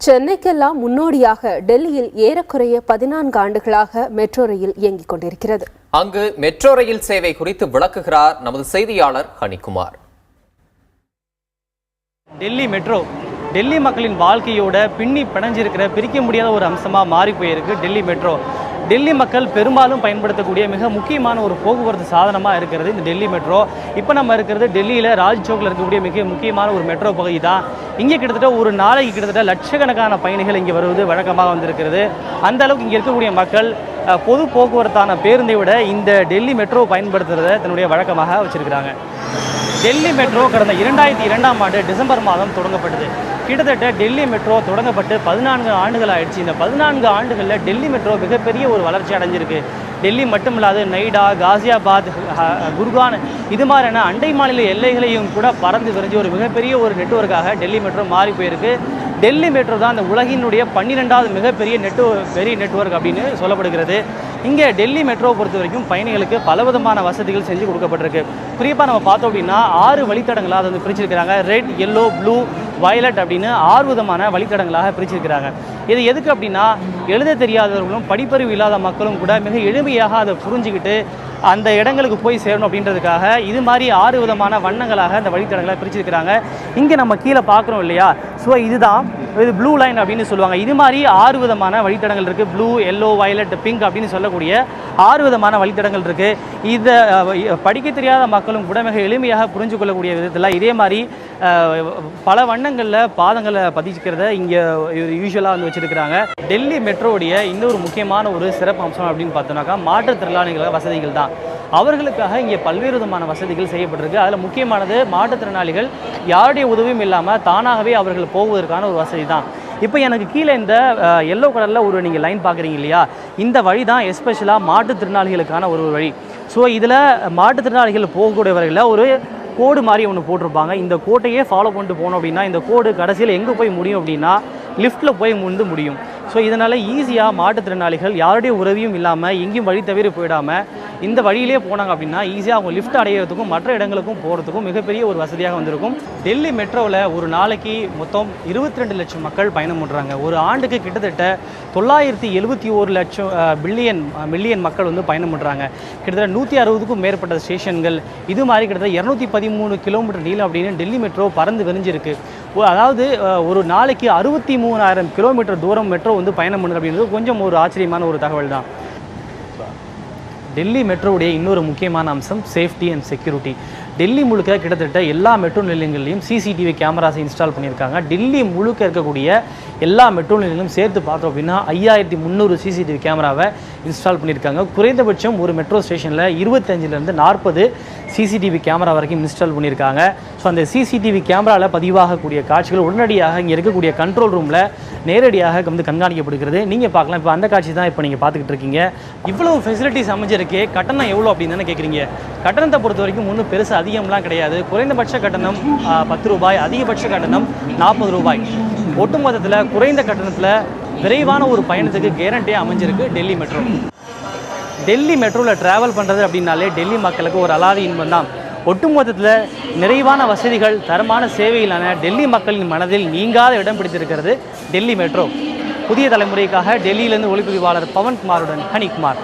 சென்னைக்கெல்லாம் முன்னோடியாக டெல்லியில் ஏறக்குறைய 14 ஆண்டுகளாக மெட்ரோ ரயில் இயங்கிக் கொண்டிருக்கிறது. அங்கு மெட்ரோ ரயில் சேவை குறித்து விளக்குகிறார் நமது செய்தியாளர் ஹனிகுமார். டெல்லி மெட்ரோ டெல்லி மக்களின் வாழ்க்கையோட பின்னி பிணைஞ்சிருக்கிற பிரிக்க முடியாத ஒரு அம்சமாக மாறி போயிருக்கு டெல்லி மெட்ரோ. டெல்லி மக்கள் பெரும்பாலும் பயன்படுத்தக்கூடிய மிக முக்கியமான ஒரு போக்குவரத்து சாதனமாக இருக்கிறது இந்த டெல்லி மெட்ரோ. இப்போ நம்ம இருக்கிறது டெல்லியில் ராஜ்சௌக்கில் இருக்கக்கூடிய மிக முக்கியமான ஒரு மெட்ரோ பகுதி தான். இங்கே கிட்டத்தட்ட ஒரு நாளைக்கு கிட்டத்தட்ட லட்சக்கணக்கான பயணிகள் இங்கே வருவது வழக்கமாக வந்திருக்கிறது. அந்த அளவுக்கு இங்கே இருக்கக்கூடிய மக்கள் பொது போக்குவரத்தான பேருந்தை விட இந்த டெல்லி மெட்ரோ பயன்படுத்துறதை தன்னுடைய வழக்கமாக வச்சிருக்கிறாங்க. டெல்லி மெட்ரோ கடந்த 2002ஆம் ஆண்டு டிசம்பர் மாதம் தொடங்கப்பட்டது. கிட்டத்தட்ட டெல்லி மெட்ரோ தொடங்கப்பட்டு 14 ஆண்டுகள் ஆயிடுச்சு. இந்த 14 ஆண்டுகளில் டெல்லி மெட்ரோ மிகப்பெரிய ஒரு வளர்ச்சி அடைஞ்சிருக்கு. டெல்லி மட்டுமில்லாது நொய்டா, காசியாபாத், குர்கான் இது மாதிரியான அண்டை மாநில எல்லைகளையும் கூட பறந்து விரிஞ்சு ஒரு மிகப்பெரிய ஒரு நெட்வொர்க்காக டெல்லி மெட்ரோ மாறி போயிருக்கு. டெல்லி மெட்ரோ தான் அந்த உலகினுடைய 12வது மிகப்பெரிய நெட்வொர்க் அப்படின்னு சொல்லப்படுகிறது. இங்கே டெல்லி மெட்ரோ பொறுத்த வரைக்கும் பயணிகளுக்கு பலவிதமான வசதிகள் செஞ்சு கொடுக்கப்பட்டிருக்கு. குறிப்பாக நம்ம பார்த்தோம் அப்படின்னா 6 வழித்தடங்களாக அதை வந்து பிரிச்சிருக்கிறாங்க. ரெட், எல்லோ, ப்ளூ, வயலட் அப்படின்னு 6 விதமான வழித்தடங்களாக பிரிச்சிருக்கிறாங்க. இது எதுக்கு அப்படின்னா எழுத தெரியாதவர்களும் படிப்பறிவு இல்லாத மக்களும் கூட மிக எளிமையாக அதை புரிஞ்சுக்கிட்டு அந்த இடங்களுக்கு போய் சேரணும் அப்படின்றதுக்காக இது மாதிரி 6 விதமான வண்ணங்களாக அந்த வழித்தடங்களை பிரிச்சிருக்கிறாங்க. இங்கே நம்ம கீழே பார்க்குறோம் இல்லையா, ஸோ இது ப்ளூ லைன் அப்படின்னு சொல்லுவாங்க. இது மாதிரி 6 விதமான வழித்தடங்கள் இருக்குது. ப்ளூ, எல்லோ, வயலட், பிங்க் அப்படின்னு சொல்லக்கூடிய 6 விதமான வழித்தடங்கள் இருக்குது. இதை படிக்க தெரியாத மக்களும் கூட மிக எளிமையாக புரிஞ்சு கொள்ளக்கூடிய விதத்தில் இதே மாதிரி பல வண்ணங்களில் பாதங்களை பதிக்கிறத இங்கே யூஸ்வலாக வந்து வச்சுருக்கிறாங்க. டெல்லி மெட்ரோடைய இன்னொரு முக்கியமான ஒரு சிறப்பு அம்சம் அப்படின்னு பார்த்தோம்னாக்கா மாற்றுத்திறனாளிகள வசதிகள் தான். அவர்களுக்காக இங்கே பல்வேறு விதமான வசதிகள் செய்யப்பட்டிருக்கு. அதில் முக்கியமானது மாற்றுத்திறனாளிகள் யாருடைய உதவியும் இல்லாமல் தானாகவே அவர்கள் போவதற்கான ஒரு வசதி தான். இப்போ எனக்கு கீழே இந்த எல்லோ கலரில் ஒரு நீங்கள் லைன் பார்க்குறீங்க இல்லையா, இந்த வழி தான் எஸ்பெஷலாக மாற்றுத்திறனாளிகளுக்கான ஒரு வழி. ஸோ இதில் மாற்றுத்திறனாளிகள் போகக்கூடியவர்களில் ஒரு கோடு மாதிரி ஒன்று போட்டிருப்பாங்க. இந்த கோட்டையே ஃபாலோ பண்ணிட்டு போனோம் அப்படின்னா இந்த கோடு கடைசியில் எங்கே போய் முடியும் அப்படின்னா லிஃப்ட்டில் போய் முடியும். ஸோ இதனால் ஈஸியாக மாற்றுத்திறனாளிகள் யாருடைய உதவியும் இல்லாமல் எங்கேயும் வழி தவிர போயிடாமல் இந்த வழியிலே போனாங்க அப்படின்னா ஈஸியாக அவங்க லிஃப்ட் அடையிறதுக்கும் மற்ற இடங்களுக்கும் போகிறதுக்கும் மிகப்பெரிய ஒரு வசதியாக வந்திருக்கும். டெல்லி மெட்ரோவில் ஒரு நாளைக்கு மொத்தம் 22 லட்சம் மக்கள் பயணம் பண்ணுறாங்க. ஒரு ஆண்டுக்கு கிட்டத்தட்ட 971 லட்சம் மில்லியன் மக்கள் வந்து பயணம் பண்ணுறாங்க. கிட்டத்தட்ட 160க்கும் மேற்பட்ட ஸ்டேஷன்கள் இது மாதிரி கிட்டத்தட்ட 213 கிலோமீட்டர் நீளம் அப்படின்னு டெல்லி மெட்ரோ பறந்து விரிஞ்சிருக்கு. அதாவது ஒரு நாளைக்கு 63,000 கிலோமீட்டர் தூரம் மெட்ரோ வந்து பயணம் பண்ணுது அப்படின்றது கொஞ்சம் ஒரு ஆச்சரியமான ஒரு தகவல் தான். டெல்லி மெட்ரோவுடைய இன்னொரு முக்கியமான அம்சம் சேஃப்டி அண்ட் செக்யூரிட்டி. டெல்லி முழுக்க கிட்டத்தட்ட எல்லா மெட்ரோ நிலையங்கள்லையும் சிசிடிவி கேமராஸை இன்ஸ்டால் பண்ணியிருக்காங்க. டெல்லி முழுக்க இருக்கக்கூடிய எல்லா மெட்ரோ நிலையங்களும் சேர்த்து பார்த்தோம் அப்படின்னா 5300 சிசிடிவி கேமராவை இன்ஸ்டால் பண்ணியிருக்காங்க. குறைந்தபட்சம் ஒரு மெட்ரோ ஸ்டேஷனில் 25லேருந்து 40 சிசிடிவி கேமரா வரைக்கும் இன்ஸ்டால் பண்ணியிருக்காங்க. ஸோ அந்த சிசிடிவி கேமராவில் பதிவாகக்கூடிய காட்சிகள் உடனடியாக இங்கே இருக்கக்கூடிய கண்ட்ரோல் ரூமில் நேரடியாக வந்து கண்காணிக்கப்படுகிறது. நீங்கள் பார்க்கலாம். இப்போ அந்த காட்சி தான் இப்போ நீங்கள் பார்த்துக்கிட்டு இருக்கீங்க. இவ்வளவு ஃபெசிலிட்டிஸ் அமைஞ்சிருக்கு. கட்டணம் எவ்வளோ அப்படின்னு தானே கேட்குறீங்க. கட்டணத்தை பொறுத்த வரைக்கும் ஒன்றும் பெருசு அதிகம்லாம் கிடையாது. குறைந்தபட்ச கட்டணம் 10 ரூபாய், அதிகபட்ச கட்டணம் 40 ரூபாய். ஒட்டுமொத்தத்தில் குறைந்த கட்டணத்தில் விரைவான ஒரு பயணத்துக்கு கேரண்டியாக அமைஞ்சிருக்கு டெல்லி மெட்ரோ. டெல்லி மெட்ரோவில் ட்ராவல் பண்ணுறது அப்படின்னாலே டெல்லி மக்களுக்கு ஒரு அலாதி இன்பம் தான். ஒட்டுமொத்தத்தில் நிறைவான வசதிகள், தரமான சேவையிலான டெல்லி மக்களின் மனதில் நீங்காத இடம் பிடித்திருக்கிறது டெல்லி மெட்ரோ. புதிய தலைமுறைக்காக டெல்லியிலிருந்து ஒளிப்பதிவாளர் பவன்குமாருடன் ஹனிகுமார்.